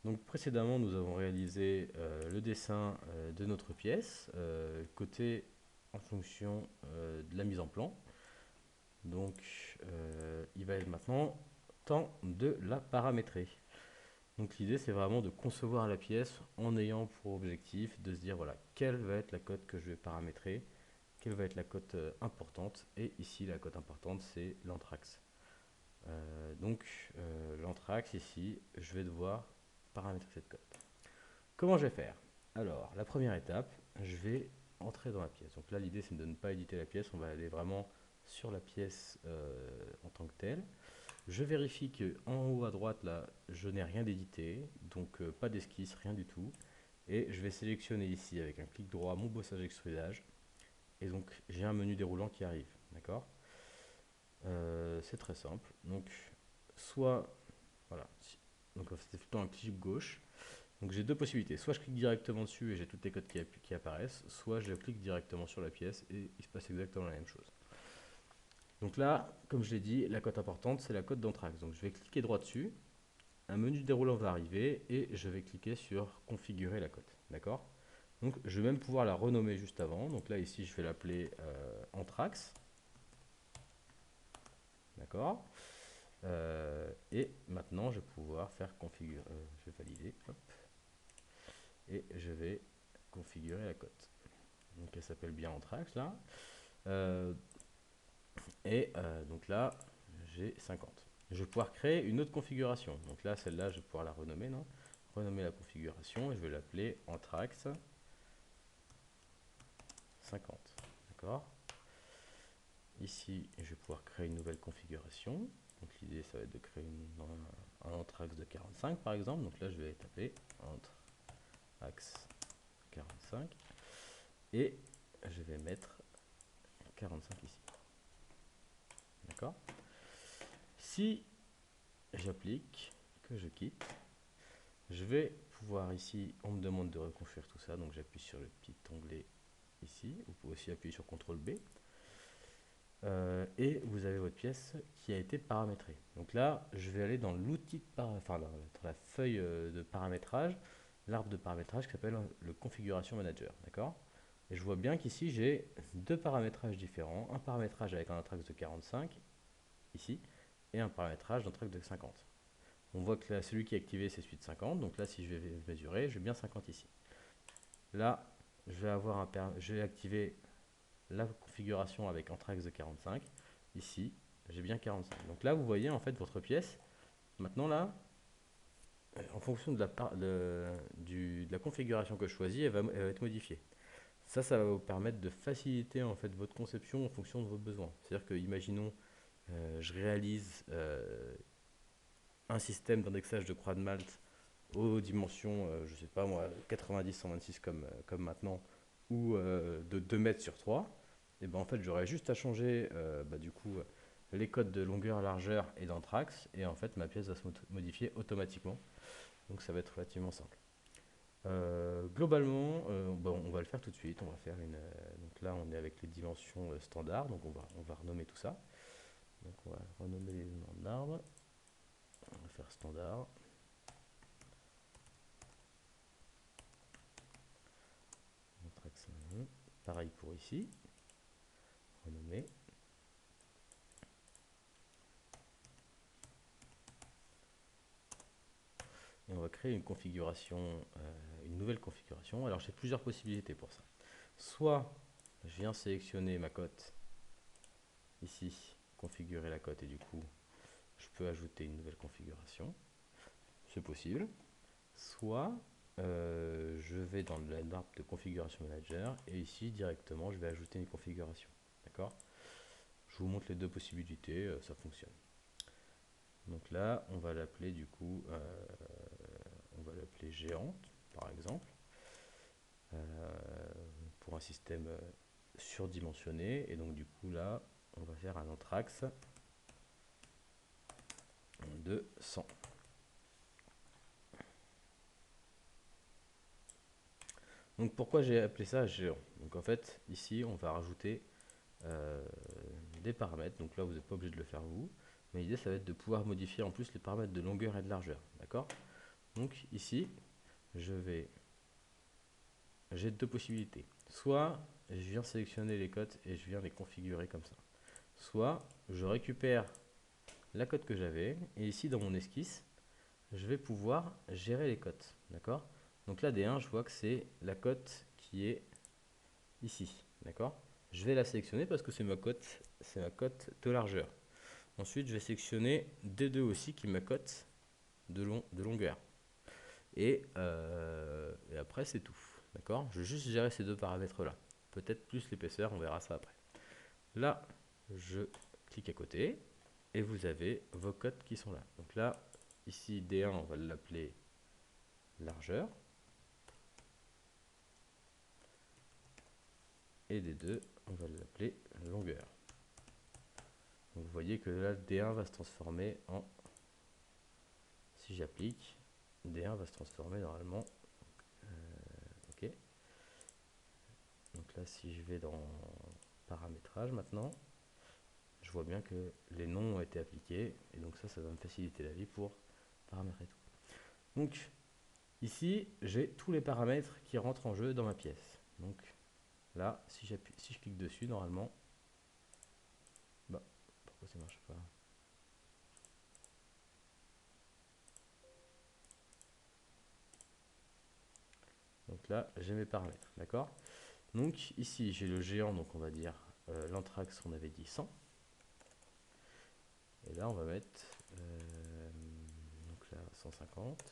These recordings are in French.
Donc précédemment, nous avons réalisé le dessin de notre pièce, côté en fonction de la mise en plan. Donc il va être maintenant temps de la paramétrer. Donc l'idée c'est vraiment de concevoir la pièce en ayant pour objectif de se dire voilà, quelle va être la cote que je vais paramétrer, quelle va être la cote importante, et ici la cote importante c'est l'anthrax. L'anthrax ici, je vais devoir paramétrer cette cote. Comment je vais faire? Alors, la première étape, je vais entrer dans la pièce. Donc là, l'idée, c'est de ne pas éditer la pièce. On va aller vraiment sur la pièce en tant que telle. Je vérifie que en haut à droite, là, je n'ai rien d'édité. Donc, pas d'esquisse, rien du tout. Et je vais sélectionner ici, avec un clic droit, mon bossage extrudage. Et donc, j'ai un menu déroulant qui arrive. D'accord. C'est très simple. Donc, soit, voilà. Donc, c'est plutôt un clic gauche. Donc j'ai deux possibilités, soit je clique directement dessus et j'ai toutes les codes qui apparaissent, soit je clique directement sur la pièce et il se passe exactement la même chose. Donc là, comme je l'ai dit, la cote importante c'est la cote d'anthrax. Donc je vais cliquer droit dessus, un menu déroulant va arriver et je vais cliquer sur configurer la cote. D'accord. Donc je vais même pouvoir la renommer juste avant. Donc là ici je vais l'appeler anthrax. D'accord. Et maintenant je vais pouvoir faire configurer, je vais valider, hop, et je vais configurer la cote. Donc elle s'appelle bien Anthrax là. Euh, donc là, j'ai 50. Je vais pouvoir créer une autre configuration. Donc là, celle-là, je vais pouvoir la renommer, non? Renommer la configuration et je vais l'appeler Anthrax 50. D'accord. Ici, je vais pouvoir créer une nouvelle configuration. Donc l'idée, ça va être de créer un Anthrax de 45 par exemple. Donc là, je vais taper Anthrax 45 et je vais mettre 45 ici. D'accord. Si j'applique, que je quitte, je vais pouvoir ici, on me demande de reconstruire tout ça, donc j'appuie sur le petit onglet ici. Vous pouvez aussi appuyer sur CTRL B. Et vous avez votre pièce qui a été paramétrée. Donc là, je vais aller dans l'outil de enfin dans la feuille de paramétrage, l'arbre de paramétrage qui s'appelle le configuration manager. D'accord. Et je vois bien qu'ici j'ai deux paramétrages différents, un paramétrage avec un intrax de 45 ici et un paramétrage d'intrax de 50. On voit que là, celui qui est activé, c'est celui de 50. Donc là, si je vais mesurer, j'ai bien 50 ici. Là, je vais activer la configuration avec Anthrax de 45. Ici, j'ai bien 45. Donc là, vous voyez en fait votre pièce. Maintenant là, en fonction de la configuration que je choisis, elle va être modifiée. Ça va vous permettre de faciliter en fait votre conception en fonction de vos besoins. C'est-à-dire que, imaginons, je réalise un système d'indexage de croix de Malte aux dimensions, je sais pas moi, 90-126 comme maintenant, ou de 2 mètres sur 3, et ben en fait j'aurais juste à changer du coup les codes de longueur, largeur et d'anthrax, et en fait ma pièce va se modifier automatiquement. Donc ça va être relativement simple. Globalement, bon, on va le faire tout de suite. On va faire donc là, on est avec les dimensions standards, donc on va renommer tout ça. Donc on va renommer les éléments de l'arbre. On va faire standard. Anthrax 1. Pareil pour ici. Renommer. Et on va créer une configuration, une nouvelle configuration. Alors j'ai plusieurs possibilités pour ça. Soit je viens sélectionner ma cote ici, configurer la cote et du coup je peux ajouter une nouvelle configuration. C'est possible. Soit je vais dans l'arbre de configuration manager et ici directement je vais ajouter une configuration. D'accord. Je vous montre les deux possibilités, ça fonctionne. Donc là, on va l'appeler du coup, on va l'appeler géante, par exemple, pour un système surdimensionné. Et donc du coup là, on va faire un anthrax de 100. Donc pourquoi j'ai appelé ça géant? Donc en fait, ici, on va rajouter euh, des paramètres. Donc là, vous n'êtes pas obligé de le faire vous. Mais l'idée, ça va être de pouvoir modifier en plus les paramètres de longueur et de largeur. D'accord. Donc ici, j'ai deux possibilités. Soit je viens sélectionner les cotes et je viens les configurer comme ça. Soit je récupère la cote que j'avais et ici dans mon esquisse, je vais pouvoir gérer les cotes. D'accord? Donc là, D1, je vois que c'est la cote qui est ici. D'accord? Je vais la sélectionner parce que c'est ma cote de largeur. Ensuite, je vais sélectionner D2 aussi qui est ma cote de longueur. Et après, c'est tout. D'accord? Je vais juste gérer ces deux paramètres-là. Peut-être plus l'épaisseur, on verra ça après. Là, je clique à côté et vous avez vos cotes qui sont là. Donc là, ici, D1, on va l'appeler largeur. Et D2, on va l'appeler longueur. Donc vous voyez que là, D1 va se transformer en... Si j'applique, D1 va se transformer normalement. Ok. Donc là, si je vais dans paramétrage maintenant, je vois bien que les noms ont été appliqués. Et donc ça va me faciliter la vie pour paramétrer tout. Donc ici, j'ai tous les paramètres qui rentrent en jeu dans ma pièce. Donc là, si je clique dessus, normalement... Bah, pourquoi ça marche pas? Donc là, j'ai mes paramètres, d'accord? Donc ici, j'ai le géant, donc on va dire l'anthrax, on avait dit 100. Et là, on va mettre donc là 150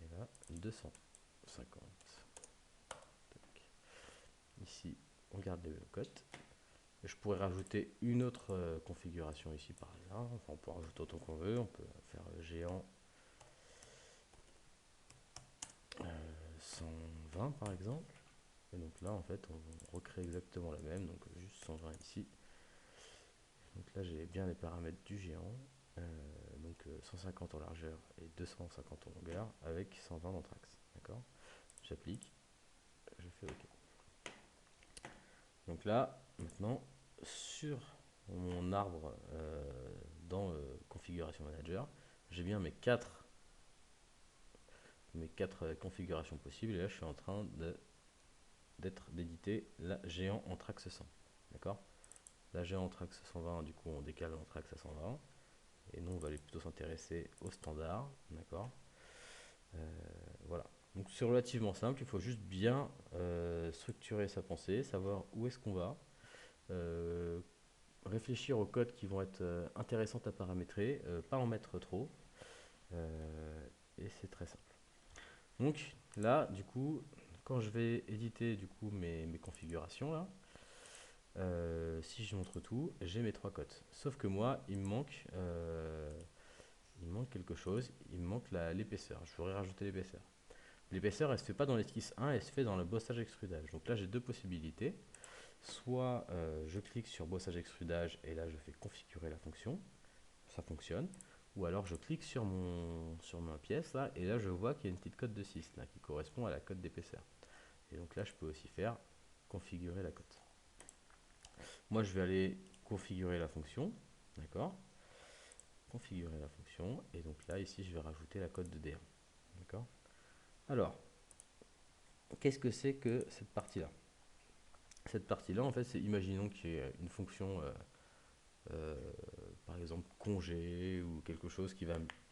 et là 250. Tac. Ici, on garde les mêmes cotes. Je pourrais rajouter une autre configuration ici par hasard. Enfin, on peut rajouter autant qu'on veut. On peut faire géant 120 par exemple. Et donc là, en fait, on recrée exactement la même. Donc juste 120 ici. Donc là, j'ai bien les paramètres du géant. Donc 150 en largeur et 250 en longueur avec 120 d'anthrax. D'accord? J'applique, je fais OK. Donc là, maintenant, sur mon arbre dans Configuration Manager, j'ai bien mes quatre configurations possibles. Et là, je suis en train d'éditer la géant Anthrax 100. D'accord? La géant Anthrax 120, du coup, on décale l'Anthrax à 120. Et nous, on va aller plutôt s'intéresser au standard. D'accord? Voilà. Donc c'est relativement simple, il faut juste bien structurer sa pensée, savoir où est-ce qu'on va, euh, réfléchir aux codes qui vont être intéressants à paramétrer, pas en mettre trop, et c'est très simple. Donc là, du coup, quand je vais éditer du coup mes configurations là, si je montre tout, j'ai mes trois codes. Sauf que moi, il me manque quelque chose, il me manque l'épaisseur. Je voudrais rajouter l'épaisseur. L'épaisseur, elle se fait pas dans l'esquisse 1, elle se fait dans le bossage extrudage. Donc là, j'ai deux possibilités. Soit je clique sur bossage extrudage et là, je fais configurer la fonction. Ça fonctionne. Ou alors, je clique sur ma pièce là et là, je vois qu'il y a une petite cote de 6 là, qui correspond à la cote d'épaisseur. Et donc là, je peux aussi faire configurer la cote. Moi, je vais aller configurer la fonction. D'accord? Configurer la fonction. Et donc là, ici, je vais rajouter la cote de D1. D'accord? Alors, qu'est-ce que c'est que cette partie-là? Cette partie-là, en fait, c'est imaginons qu'il y ait une fonction, euh, par exemple congé ou quelque chose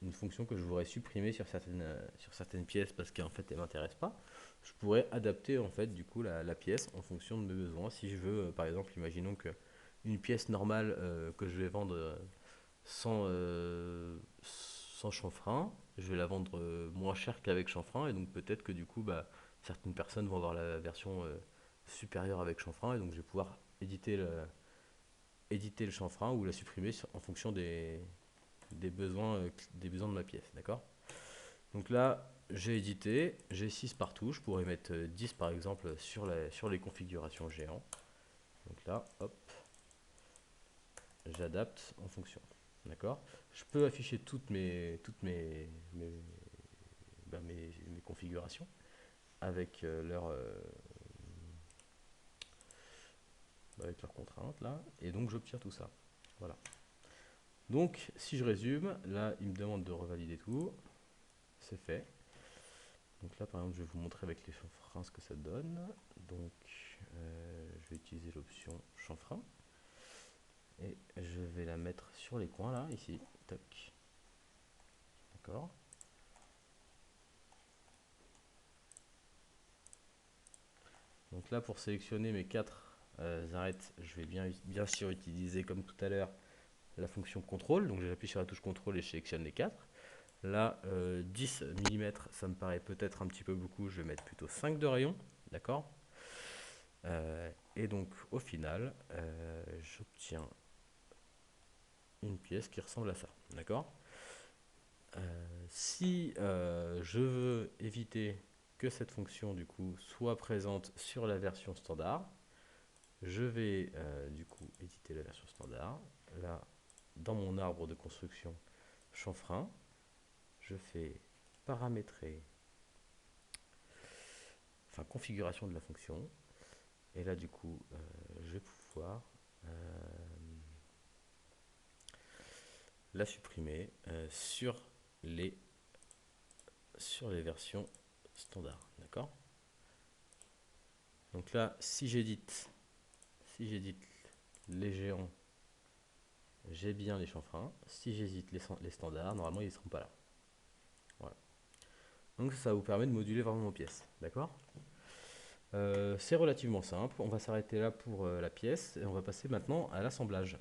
une fonction que je voudrais supprimer sur certaines pièces parce qu'en fait, elle m'intéresse pas. Je pourrais adapter en fait du coup la pièce en fonction de mes besoins. Si je veux, par exemple, imaginons que une pièce normale que je vais vendre sans chanfrein, je vais la vendre moins cher qu'avec chanfrein et donc peut-être que du coup, bah, certaines personnes vont avoir la version supérieure avec chanfrein et donc je vais pouvoir éditer le chanfrein ou la supprimer en fonction des besoins de ma pièce, d'accord? Donc là, j'ai édité, j'ai 6 partout, je pourrais mettre 10 par exemple sur les configurations géants. Donc là, hop, j'adapte en fonction. D'accord? Je peux afficher mes configurations avec avec leurs contraintes là, et donc j'obtiens tout ça. Voilà. Donc si je résume, là il me demande de revalider tout. c'est fait. Donc là, par exemple, je vais vous montrer avec les chanfreins ce que ça donne. Donc, je vais utiliser l'option chanfrein. Et je vais la mettre sur les coins, là, ici. Toc. D'accord. Donc là, pour sélectionner mes 4 arêtes, je vais bien sûr utiliser, comme tout à l'heure, la fonction contrôle. Donc j'appuie sur la touche contrôle et je sélectionne les 4. Là, 10 mm, ça me paraît peut-être un petit peu beaucoup. Je vais mettre plutôt 5 de rayon. D'accord. Et donc, au final, j'obtiens une pièce qui ressemble à ça. D'accord. Si je veux éviter que cette fonction du coup soit présente sur la version standard, je vais du coup éditer la version standard. Là, dans mon arbre de construction chanfrein, je fais paramétrer, enfin configuration de la fonction. Et là, du coup, je vais pouvoir la supprimer les, sur les versions standards. D'accord. Donc là, si j'édite les géants, j'ai bien les chanfreins. Si j'hésite les standards, normalement ils ne seront pas là. Voilà. Donc ça vous permet de moduler vraiment vos pièces. D'accord. C'est relativement simple. On va s'arrêter là pour la pièce et on va passer maintenant à l'assemblage.